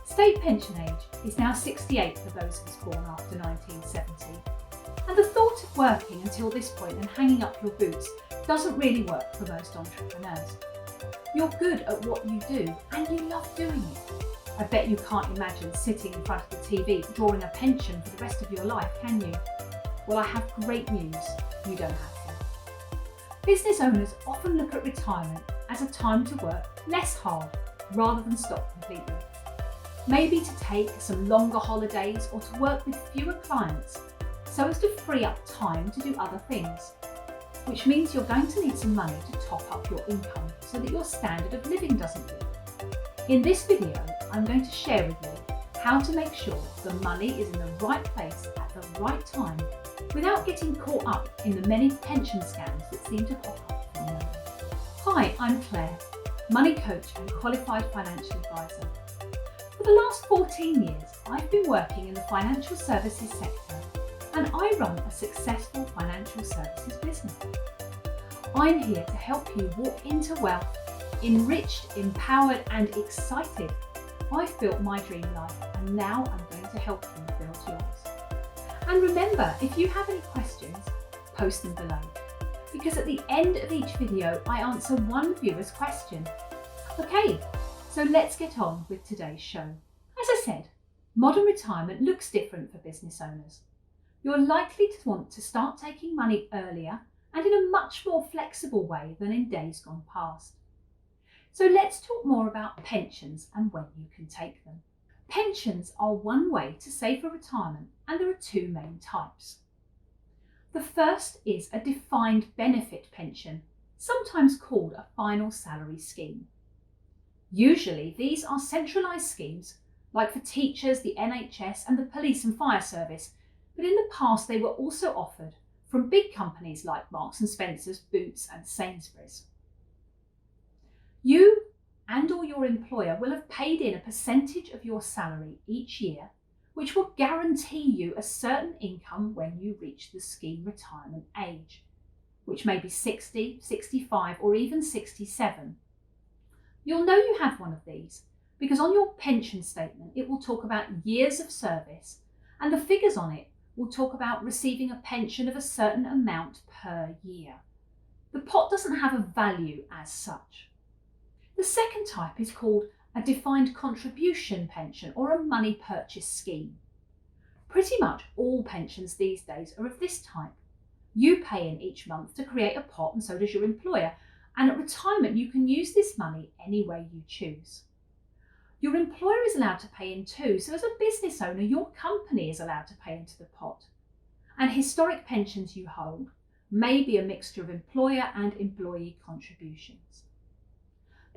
State pension age is now 68 for those of us born after 1970. And the thought of working until this point and hanging up your boots doesn't really work for most entrepreneurs. You're good at what you do and you love doing it. I bet you can't imagine sitting in front of the TV drawing a pension for the rest of your life, can you? Well, I have great news, you don't have to. Business owners often look at retirement as a time to work less hard rather than stop completely. Maybe to take some longer holidays or to work with fewer clients so as to free up time to do other things, which means you're going to need some money to top up your income so that your standard of living doesn't dip. In this video, I'm going to share with you how to make sure the money is in the right place at the right time without getting caught up in the many pension scams that seem to pop up from nowhere. Hi, I'm Claire, money coach and qualified financial advisor. For the last 14 years, I've been working in the financial services sector and I run a successful financial services business. I'm here to help you walk into wealth, enriched, empowered and excited. I've built my dream life and now I'm going to help you build yours. And remember, if you have any questions, post them below. Because at the end of each video, I answer one viewer's question. Okay, so let's get on with today's show. As I said, modern retirement looks different for business owners. You're likely to want to start taking money earlier and in a much more flexible way than in days gone past. So let's talk more about pensions and when you can take them. Pensions are one way to save for retirement and there are two main types. The first is a defined benefit pension, sometimes called a final salary scheme. Usually these are centralised schemes like for teachers, the NHS and the police and fire service, but in the past they were also offered from big companies like Marks and Spencer's, Boots and Sainsbury's. You and or your employer will have paid in a percentage of your salary each year, which will guarantee you a certain income when you reach the scheme retirement age, which may be 60, 65 or even 67. You'll know you have one of these because on your pension statement it will talk about years of service and the figures on it will talk about receiving a pension of a certain amount per year. The pot doesn't have a value as such. The second type is called a defined contribution pension or a money purchase scheme. Pretty much all pensions these days are of this type. You pay in each month to create a pot and so does your employer, and at retirement you can use this money any way you choose. Your employer is allowed to pay in too, so as a business owner your company is allowed to pay into the pot. And historic pensions you hold may be a mixture of employer and employee contributions.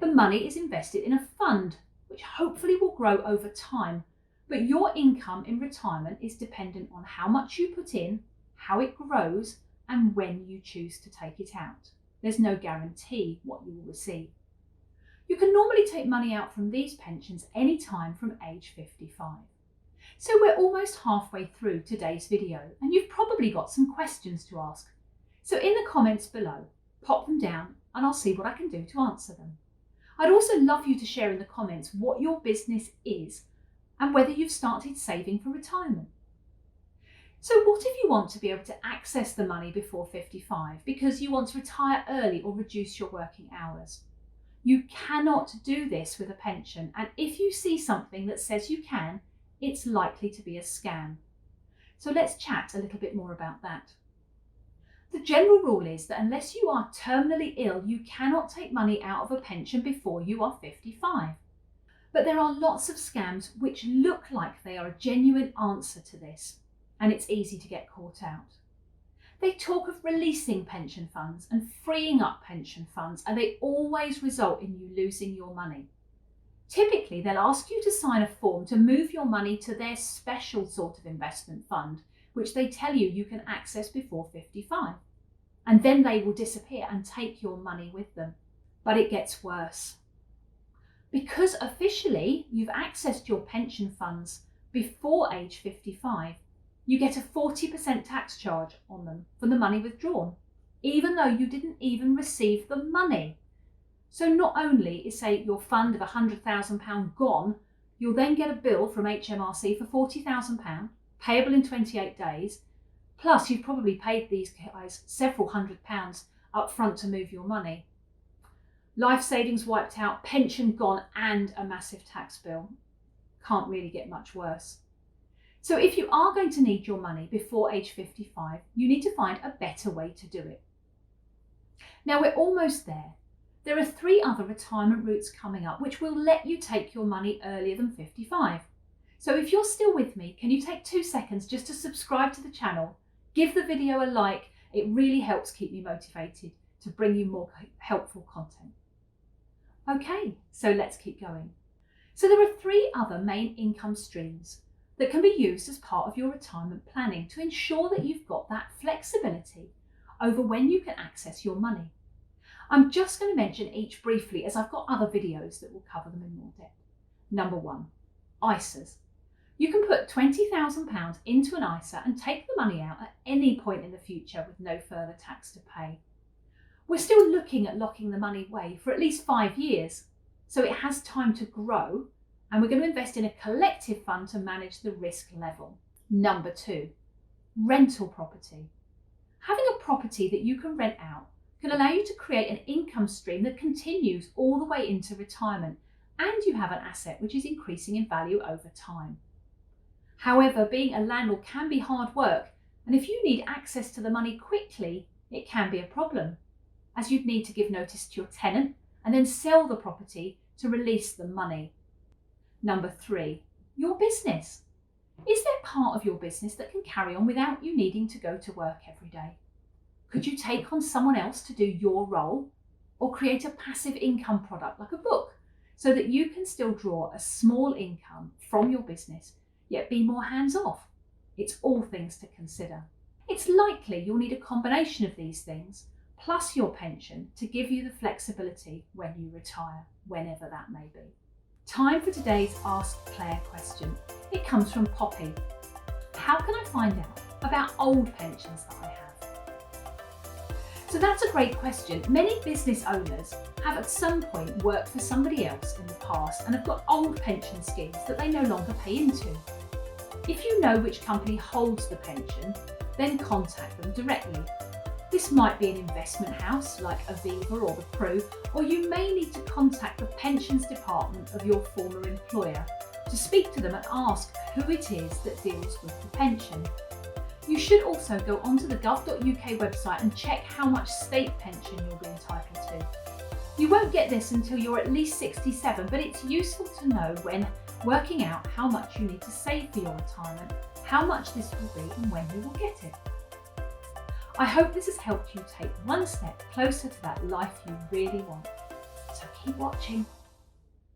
The money is invested in a fund which hopefully will grow over time, but your income in retirement is dependent on how much you put in, how it grows and when you choose to take it out. There's no guarantee what you will receive. You can normally take money out from these pensions any time from age 55. So we're almost halfway through today's video and you've probably got some questions to ask. So in the comments below, pop them down and I'll see what I can do to answer them. I'd also love you to share in the comments what your business is and whether you've started saving for retirement. So what if you want to be able to access the money before 55 because you want to retire early or reduce your working hours? You cannot do this with a pension, and if you see something that says you can, it's likely to be a scam. So let's chat a little bit more about that. The general rule is that unless you are terminally ill, you cannot take money out of a pension before you are 55. But there are lots of scams which look like they are a genuine answer to this, and it's easy to get caught out. They talk of releasing pension funds and freeing up pension funds, and they always result in you losing your money. Typically, they'll ask you to sign a form to move your money to their special sort of investment fund, which they tell you you can access before 55. And then they will disappear and take your money with them. But it gets worse. Because officially you've accessed your pension funds before age 55, you get a 40% tax charge on them for the money withdrawn, even though you didn't even receive the money. So not only is, say, your fund of £100,000 gone, You'll then get a bill from HMRC for £40,000, payable in 28 days. Plus, you've probably paid these guys several £100s up front to move your money. Life savings wiped out, pension gone, and a massive tax bill. Can't really get much worse. So if you are going to need your money before age 55, you need to find a better way to do it. Now we're almost there. There are 3 other retirement routes coming up which will let you take your money earlier than 55. So if you're still with me, can you take 2 seconds just to subscribe to the channel? Give the video a like. It really helps keep me motivated to bring you more helpful content. Okay, so let's keep going. So there are 3 other main income streams that can be used as part of your retirement planning to ensure that you've got that flexibility over when you can access your money. I'm just going to mention each briefly as I've got other videos that will cover them in more depth. Number 1, ISAs. You can put £20,000 into an ISA and take the money out at any point in the future with no further tax to pay. We're still looking at locking the money away for at least 5 years, so it has time to grow, and we're going to invest in a collective fund to manage the risk level. Number 2, rental property. Having a property that you can rent out can allow you to create an income stream that continues all the way into retirement, and you have an asset which is increasing in value over time. However, being a landlord can be hard work, and if you need access to the money quickly, it can be a problem, as you'd need to give notice to your tenant and then sell the property to release the money. Number 3, your business. Is there part of your business that can carry on without you needing to go to work every day? Could you take on someone else to do your role, or create a passive income product like a book so that you can still draw a small income from your business yet be more hands-off? It's all things to consider. It's likely you'll need a combination of these things plus your pension to give you the flexibility when you retire, whenever that may be. Time for today's Ask Claire question. It comes from Poppy. How can I find out about old pensions that I have? So that's a great question. Many business owners have at some point worked for somebody else in the past and have got old pension schemes that they no longer pay into. If you know which company holds the pension, then contact them directly. This might be an investment house like Aviva or the Pru, or you may need to contact the pensions department of your former employer to speak to them and ask who it is that deals with the pension. You should also go onto the gov.uk website and check how much state pension you'll be entitled to. You won't get this until you're at least 67, but it's useful to know when working out how much you need to save for your retirement, how much this will be and when you will get it. I hope this has helped you take one step closer to that life you really want. So keep watching.